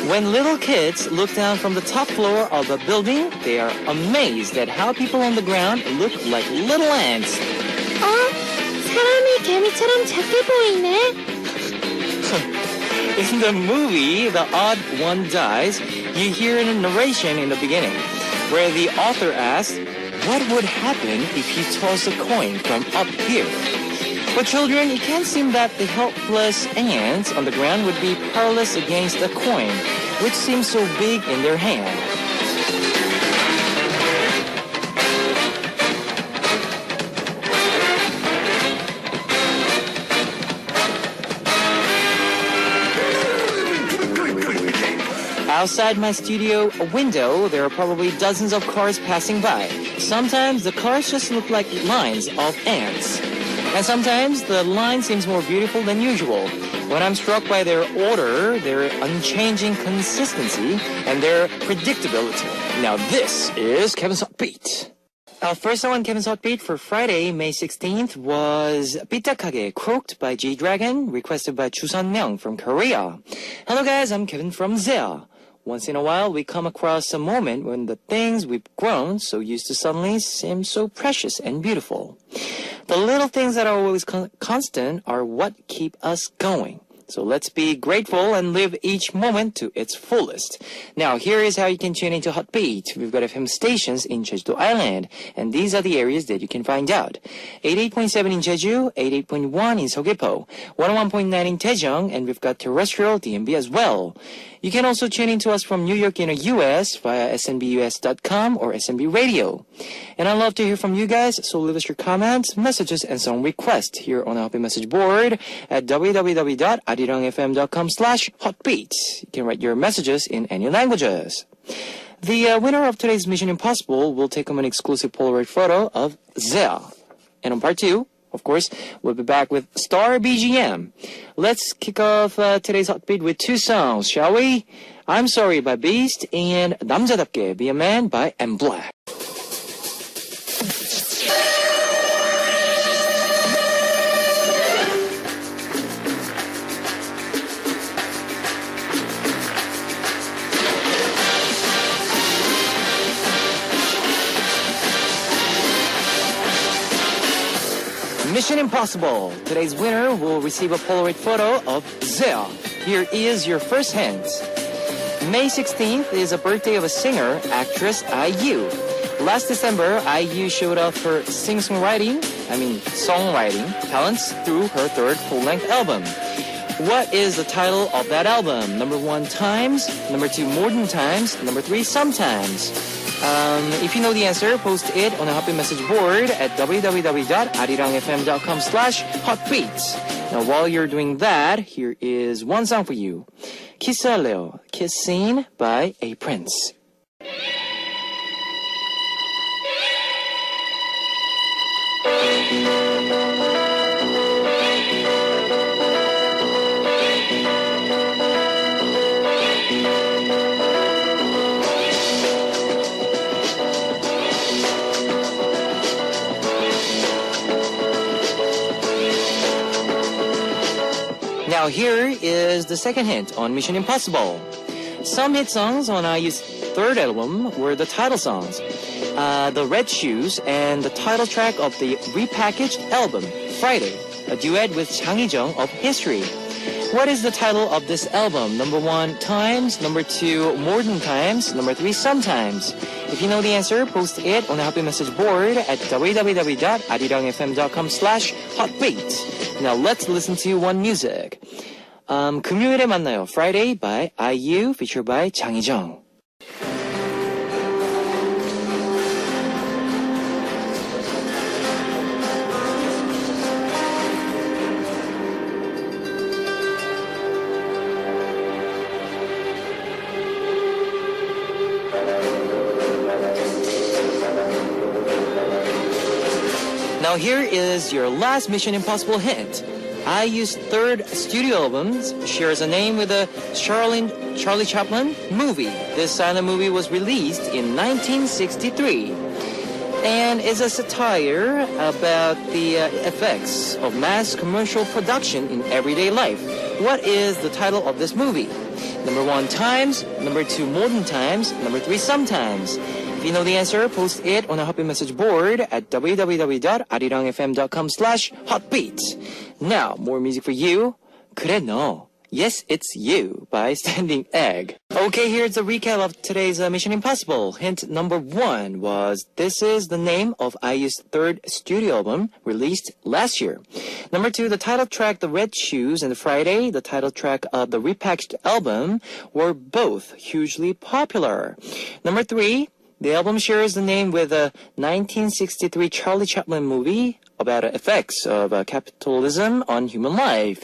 When little kids look down from the top floor of a building, they are amazed at how people on the ground look like little ants. 사람이 개미처럼 작게 보이네. In the movie, The Odd One Dies, you hear a narration in the beginning, where the author asks, what would happen if you toss a coin from up here? For children, it can seem that the helpless ants on the ground would be powerless against a coin, which seems so big in their hand. Outside my studio window, there are probably dozens of cars passing by. Sometimes the cars just look like lines of ants. And sometimes the line seems more beautiful than usual. When I'm struck by their order, their unchanging consistency, and their predictability. Now this is Kevin's Hot Beat. Our first song on Kevin's Hot Beat for Friday, May 16th was 삐딱하게 Croaked by G-Dragon, requested by Chusan Myung from Korea. Hello guys, I'm Kevin from Zea. Once in a while, we come across a moment when the things we've grown so used to suddenly seem so precious and beautiful. The little things that are always constant are what keep us going. So let's be grateful and live each moment to its fullest. Now, here is how you can tune into Hot Beat. We've got FM stations in Jeju Island, and these are the areas that you can find out. 88.7 in Jeju, 88.1 in Seogwipo, 101.9 in Daejeong, and we've got terrestrial DMB as well. You can also tune into us from New York in the US via snbus.com or SNB Radio. And I'd love to hear from you guys, so leave us your comments, messages, and song requests here on our Happy Message board at www.arirangfm.com/hotbeat. You can write your messages in any languages. The winner of today's Mission Impossible will take home an exclusive Polaroid photo of Zea. And on part 2, of course, we'll be back with Star BGM. Let's kick off today's Hot Beat with 2 songs, shall we? I'm Sorry by Beast and 남자답게 Be a Man by M Black. Mission Impossible. Today's winner will receive a Polaroid photo of Zea. Here is your first hint. May 16th is a birthday of a singer, actress IU. Last December, IU showed off her songwriting talents through her third full-length album. What is the title of that album? Number 1, Times. Number 2, More Than Times. Number 3, Sometimes. If you know the answer, post it on the Happy Message board at www.arirangfm.com/hotbeats. Now, while you're doing that, here is one song for you. 키스할래요, Kiss Scene by A Prince. Now here is the second hint on Mission Impossible. Some hit songs on IU's third album were the title songs, The Red Shoes, and the title track of the repackaged album, Friday, a duet with Chang Hee-jung of History. What is the title of this album? Number 1, Times. Number 2, More Than Times. Number 3, Sometimes. If you know the answer, post it on the Happy Message board at www.arirangfm.com/hotbeat. Now let's listen to one music. 금요일에 만나요, Friday by IU, featured by Chang Hee-jung. Now here is your last Mission Impossible hint. IU's third studio album shares a name with the Charlie Chaplin movie. This silent movie was released in 1963 and is a satire about the effects of mass commercial production in everyday life. What is the title of this movie? Number 1, times. Number 2, more than times. Number 3, sometimes. If you know the answer, post it on our Happy Message board at www.arirangfm.com/hotbeat. Now, more music for you. 그래 너. Yes, it's you by Standing Egg. Okay, here's a recap of today's Mission Impossible. Hint number 1 was this is the name of IU's third studio album released last year. Number 2, the title track The Red Shoes and Friday, the title track of the repackaged album, were both hugely popular. Number 3, the album shares the name with a 1963 Charlie Chaplin movie about the effects of capitalism on human life.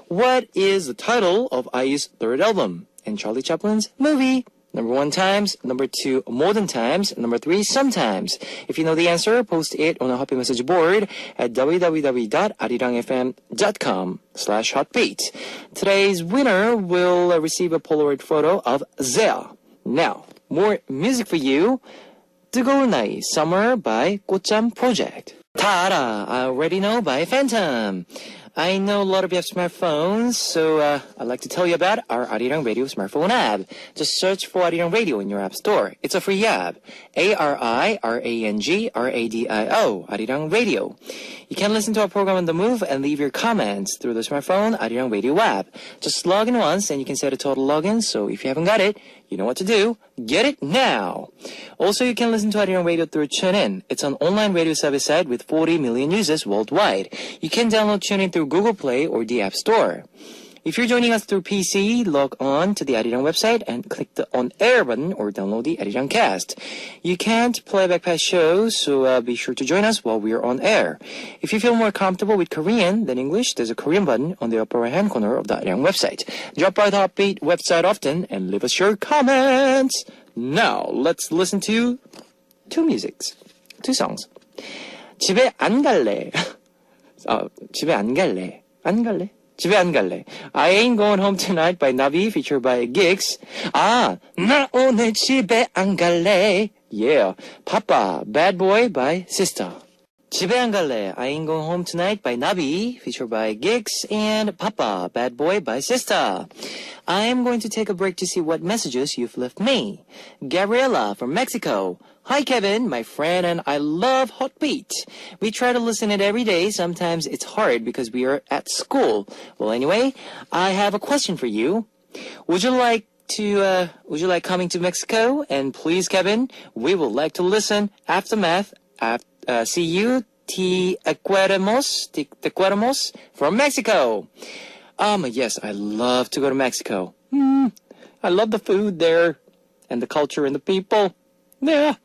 What is the title of IU's third album and Charlie Chaplin's movie? Number 1, times. Number 2, more than times. Number 3, sometimes. If you know the answer, post it on a Happy Message board at www.arirangfm.com/hotbeat. Today's winner will receive a Polaroid photo of Zea. Now, more music for you. 뜨거운 나이, Summer by 꽃잠 Project. 다 알아, I already know by Phantom. I know a lot of you have smartphones, so I'd like to tell you about our Arirang Radio smartphone app. Just search for Arirang Radio in your app store. It's a free app. ARIRANG RADIO, Arirang Radio. You can listen to our program on the move and leave your comments through the smartphone Arirang Radio app. Just log in once and you can set a total login, so if you haven't got it, you know what to do. Get it now. Also, you can listen to Arirang Radio through TuneIn. It's an online radio service site with 40 million users worldwide. You can download TuneIn through Google Play or the App Store. If you're joining us through PC, log on to the Arirang website and click the on-air button or download the Arirang cast. You can't play back past shows, so be sure to join us while we're on air. If you feel more comfortable with Korean than English, there's a Korean button on the upper right-hand corner of the Arirang website. Drop by the Hotbeat website often and leave us your comments. Now, let's listen to two songs. 집에 안 갈래. 집에 안 갈래. 안 갈래? 집에 안 갈래. I Ain't Going Home Tonight by Navi, featured by Giggs. 나 오늘 집에 안 갈래. Yeah. Papa, Bad Boy by Sister. 집에 안 갈래. I Ain't Going Home Tonight by Navi, featured by Giggs, and Papa, Bad Boy by Sister. I am going to take a break to see what messages you've left me. Gabriela from Mexico. Hi Kevin, my friend, and I love Hotbeat. We try to listen it every day. Sometimes it's hard because we are at school. Well, anyway, I have a question for you. Would you like coming to Mexico? And please, Kevin, we would like to listen Aftermath. See you, te acueramos from Mexico. Yes, I love to go to Mexico. I love the food there and the culture and the people. Yeah.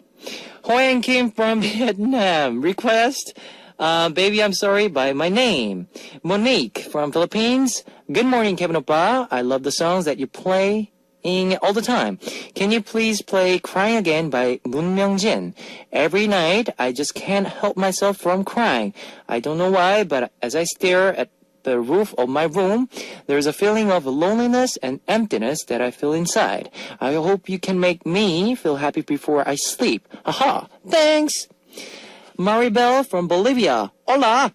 Hoang Kim from Vietnam. Request, Baby I'm Sorry by My Name. Monique from Philippines. Good morning, Kevin Oppa. I love the songs that you play all the time. Can you please play Crying Again by Moon Myung-jin? Every night, I just can't help myself from crying. I don't know why, but as I stare at the roof of my room, there's a feeling of loneliness and emptiness that I feel inside. I hope you can make me feel happy before I sleep. Aha! Thanks! Maribel from Bolivia. Hola!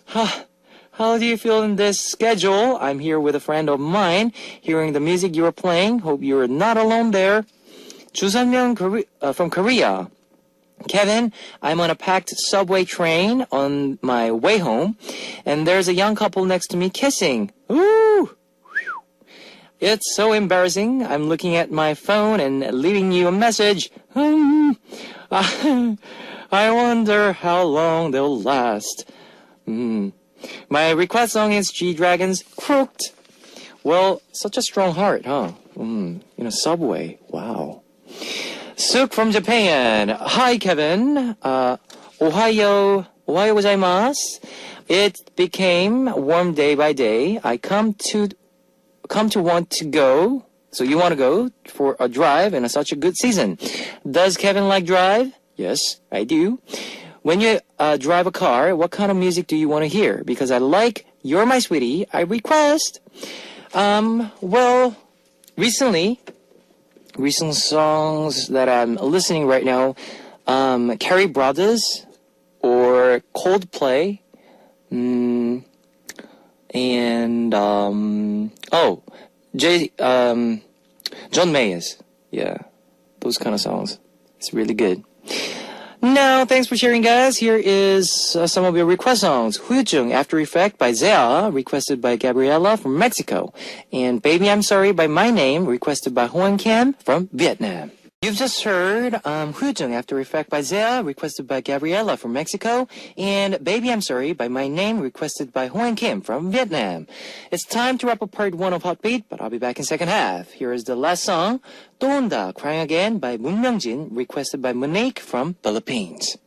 How do you feel in this schedule? I'm here with a friend of mine, hearing the music you are playing. Hope you're not alone there. Jusanmyeon from Korea. Kevin, I'm on a packed subway train on my way home, and there's a young couple next to me kissing. Ooh! It's so embarrassing. I'm looking at my phone and leaving you a message. I wonder how long they'll last. My request song is G-Dragon's Crooked. Well, such a strong heart, huh? In a subway. Wow. Suk from Japan. Hi, Kevin. Ohayo gozaimasu. It became warm day by day. I come to want to go. So you want to go for a drive in such a good season. Does Kevin like drive? Yes, I do. When you drive a car, what kind of music do you want to hear? Because I like You're My Sweetie. I request. Well, recent songs that I'm listening right now, Carrie Brothers or Coldplay, and John Mayers. Yeah, those kind of songs. It's really good. Now, thanks for sharing, guys. Here is some of your request songs. Huyujung, After Effect by Zea, requested by Gabriela from Mexico. And Baby I'm Sorry by My Name, requested by Hoan Kim from Vietnam. You've just heard Huyujung, After Effect by Zea, requested by Gabriela from Mexico. And Baby I'm Sorry by My Name, requested by Hoan Kim from Vietnam. It's time to wrap up part 1 of Hot Beat, but I'll be back in second half. Here is the last song, 또 온다, Crying Again by Moon Myung-jin, requested by Monique from Philippines.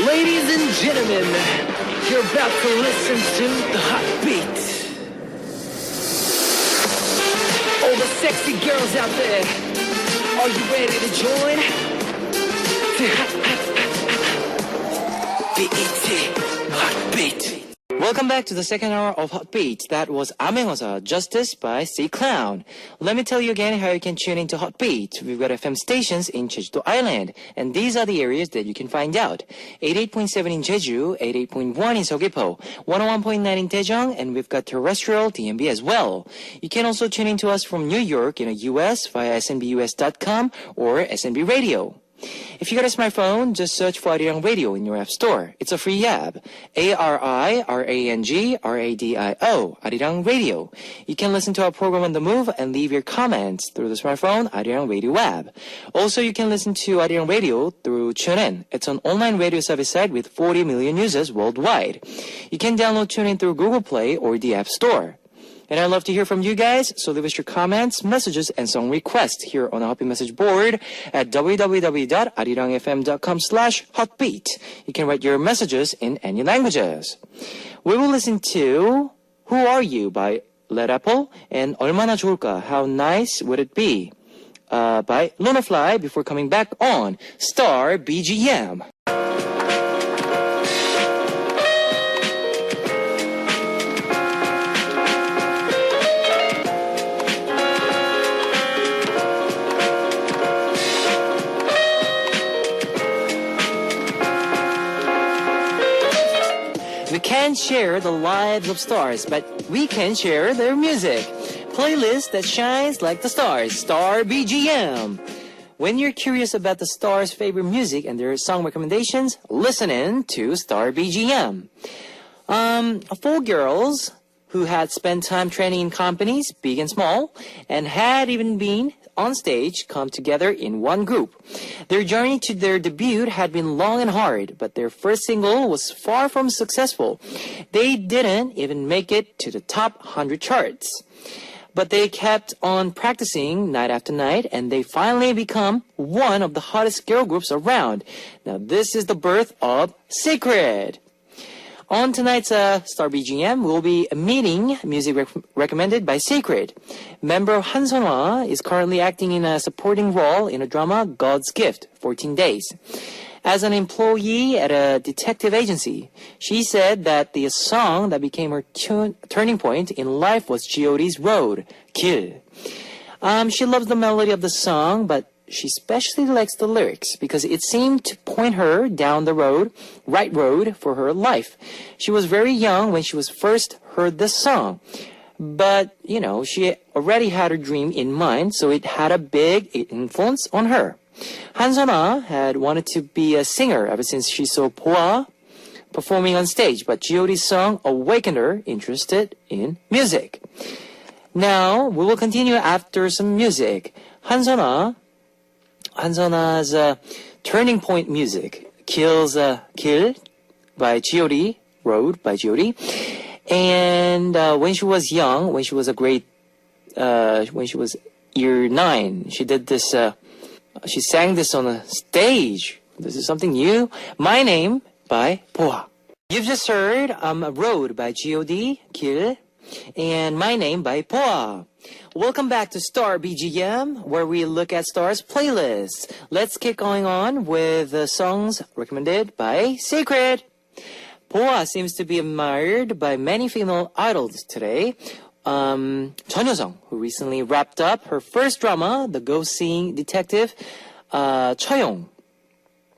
Ladies and gentlemen, you're about to listen to the Hot Beat. All the sexy girls out there, are you ready to join? BET Hot Beat. Welcome back to the second hour of Hot Beat. That was Amengosa, Justice by C-Clown. Let me tell you again how you can tune into Hot Beat. We've got FM stations in Jeju-do Island, and these are the areas that you can find out. 88.7 in Jeju, 88.1 in Seogwipo, 101.9 in Daejeong, and we've got terrestrial DMB as well. You can also tune into us from New York in the US via snbus.com or SNB Radio. If you got a smartphone, just search for Arirang Radio in your app store. It's a free app. ARIRANGRADIO, Arirang Radio. You can listen to our program on the move and leave your comments through the smartphone Arirang Radio app. Also, you can listen to Arirang Radio through TuneIn. It's an online radio service site with 40 million users worldwide. You can download TuneIn through Google Play or the App Store. And I'd love to hear from you guys, so leave us your comments, messages, and song requests here on the Hot Beat message board at www.arirangfm.com/hotbeat. You can write your messages in any languages. We will listen to Who Are You by Led Apple and 얼마나 좋을까, How Nice Would It Be by Lunafly before coming back on Star BGM. We can't share the lives of stars, but we can share their music. Playlist that shines like the stars, Star BGM. When you're curious about the stars' favorite music and their song recommendations, listen in to Star BGM. 4 girls who had spent time training in companies, big and small, and had even been on stage come together in one group. Their journey to their debut had been long and hard, but their first single was far from successful. They didn't even make it to the top 100 charts. But they kept on practicing night after night, and they finally become one of the hottest girl groups around. Now this is the birth of Secret. On tonight's Star BGM, we'll be meeting music recommended by Secret. Member Han Seonhwa is currently acting in a supporting role in a drama, God's Gift, 14 Days. As an employee at a detective agency, she said that the song that became her turning point in life was G.O.D's Road, 길. She loves the melody of the song, but she especially likes the lyrics because it seemed to point her down the right road for her life. She was very young when she was first heard this song. But, she already had her dream in mind, so it had a big influence on her. Han Seonhwa had wanted to be a singer ever since she saw Boa performing on stage, but G.O.D's song awakened her interested in music. Now, we will continue after some music. Han Seonhwa's turning point music, 길 by G.O.D, Road by G.O.D. And when she was young, when she was year 9, she did this, she sang this on a stage. This is something new. My Name by Boa. You've just heard Road by G.O.D, 길, and My Name by Boa. Welcome back to Star BGM, where we look at Star's playlists. Let's get going on with the songs recommended by Secret. Boa seems to be admired by many female idols today. Chun Hyo-sung, who recently wrapped up her first drama, The Go-Seeing Detective, Choyoung.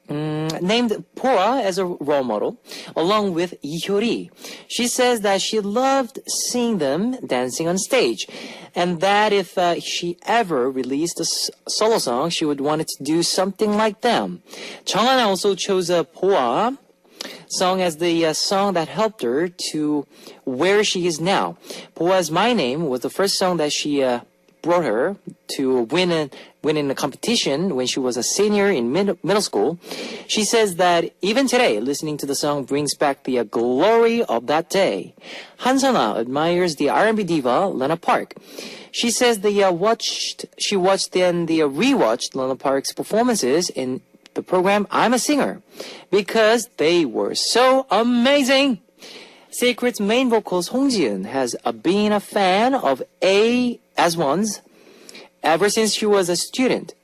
named Pora as a role model, along with Lee Hyori. She says that she loved seeing them dancing on stage, and that if she ever released a solo song, she would want to do something like them. Jeonghan also chose a Pora song as the song that helped her to where she is now. Poa's My Name was the first song that she brought her to win in a competition when she was a senior in middle school. She says that even today, listening to the song brings back the glory of that day. Han-Sana admires the R&B diva Lena Park. She says she watched and rewatched Lena Park's performances in the program I'm a Singer because they were so amazing. Secret's main vocal Song Ji-eun has been a fan of as1's ever since she was a student.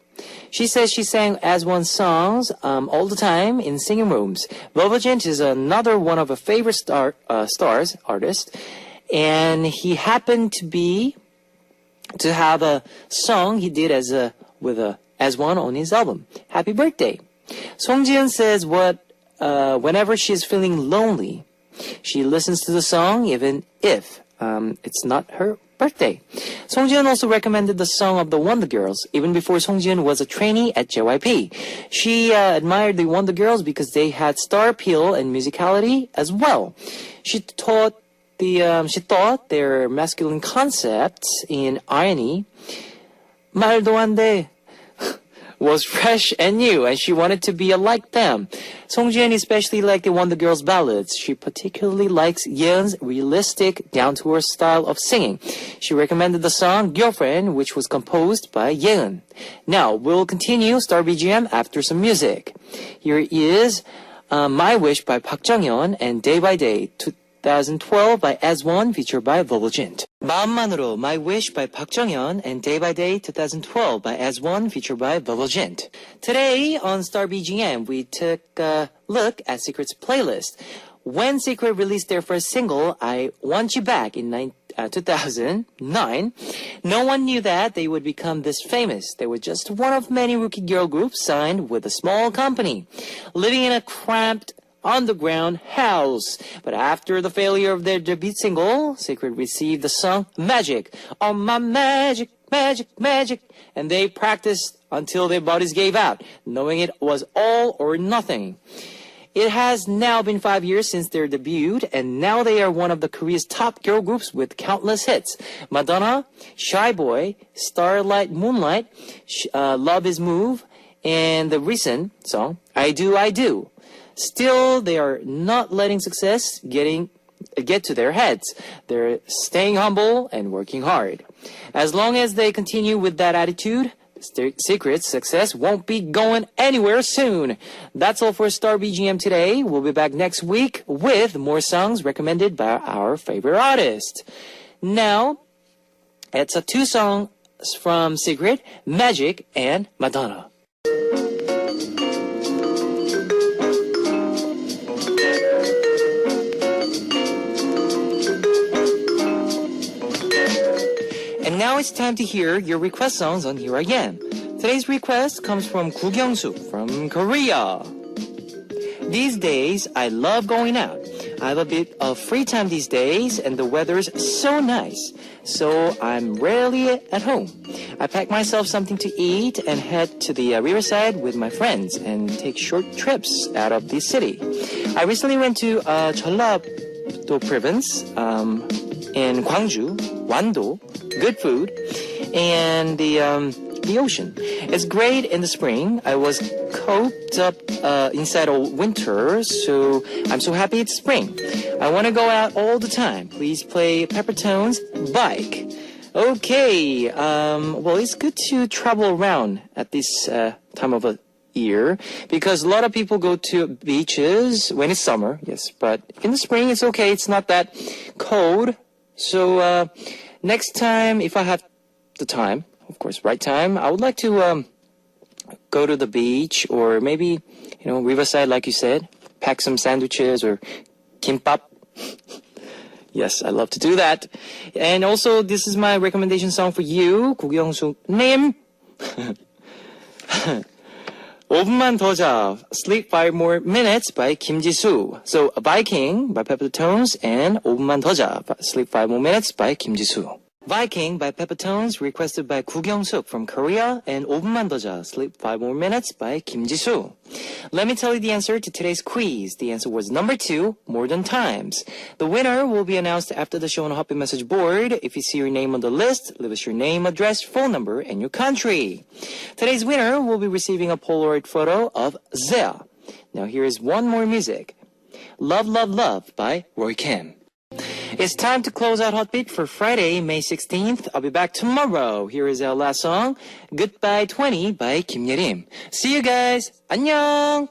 She says she sang as1 songs all the time in singing rooms. Velvet is another one of her favorite artists, and he happened to have a song he did with as1 on his album, Happy Birthday. Song Ji-eun says whenever she's feeling lonely, she listens to the song even if it's not her birthday. Song Ji-eun also recommended the song of the Wonder Girls even before Song Ji-eun was a trainee at JYP. She admired the Wonder Girls because they had star appeal and musicality as well. She thought their masculine concepts in irony, 말도 안 돼, was fresh and new, and she wanted to be like them. Song Ji-eun especially liked the Wonder Girls ballads. She particularly likes Yeon's realistic, down-to-earth style of singing. She recommended the song Girlfriend, which was composed by Yeon. Now, we'll continue Star BGM after some music. Here is My Wish by Park Jung-yeon and Day by Day 2012 by as1 featured by Volgent. 마음만으로 My Wish by Park Jung-yeon and Day by Day 2012 by as1 featured by Volgent. Today on Star BGM we took a look at Secret's playlist. When Secret released their first single, I Want You Back in 2009, no one knew that they would become this famous. They were just one of many rookie girl groups signed with a small company, living in a cramped underground house. But after the failure of their debut single, Secret received the song Magic, Oh My Magic, Magic, Magic, and they practiced until their bodies gave out, knowing it was all or nothing. It has now been 5 years since their debut, and now they are one of the Korea's top girl groups with countless hits. Madonna, Shy Boy, Starlight Moonlight, Love Is Move, and the recent song, I Do, I Do. Still, they are not letting success get to their heads. They're staying humble and working hard. As long as they continue with that attitude, Secret's success won't be going anywhere soon. That's all for Star BGM today. We'll be back next week with more songs recommended by our favorite artists. Now, it's two songs from Secret, Magic and Madonna. And now it's time to hear your request songs on Here I Am. Today's request comes from Gu Kyung-soo from Korea. These days, I love going out. I have a bit of free time these days and the weather's so nice. So I'm rarely at home. I pack myself something to eat and head to the riverside with my friends and take short trips out of the city. I recently went to Jeollabdo province in Gwangju, Wando. Good food, and the ocean. It's great in the spring. I was coped up inside all winter, so I'm so happy it's spring. I want to go out all the time. Please play Peppertone's Bike. Okay, well, it's good to travel around at this time of a year because a lot of people go to beaches when it's summer, yes, but in the spring it's okay. It's not that cold. So, next time, if I have the time, of course, right time, I would like to go to the beach or maybe, riverside, like you said, pack some sandwiches or kimbap. Yes, I love to do that. And also, this is my recommendation song for you, Gu Kyung-soo 님. 5분만 더 자. Sleep 5 more minutes by Kim Jisoo. So Viking by Peppertones and 5분만 더 자. Sleep 5 more minutes by Kim Jisoo. Viking by Peppertones requested by Gu Kyung-suk from Korea and 5분만 더 자. Sleep 5 more minutes by Kim Jisoo. Let me tell you the answer to today's quiz. The answer was number 2, more than times. The winner will be announced after the show on Hopping message board. If you see your name on the list, leave us your name, address, phone number, and your country. Today's winner will be receiving a Polaroid photo of Zea. Now here is one more music. Love, Love, Love by Roy Kim. It's time to close out Hotbeat for Friday, May 16th. I'll be back tomorrow. Here is our last song, Goodbye 20 by Kim Yerim. See you guys. 안녕.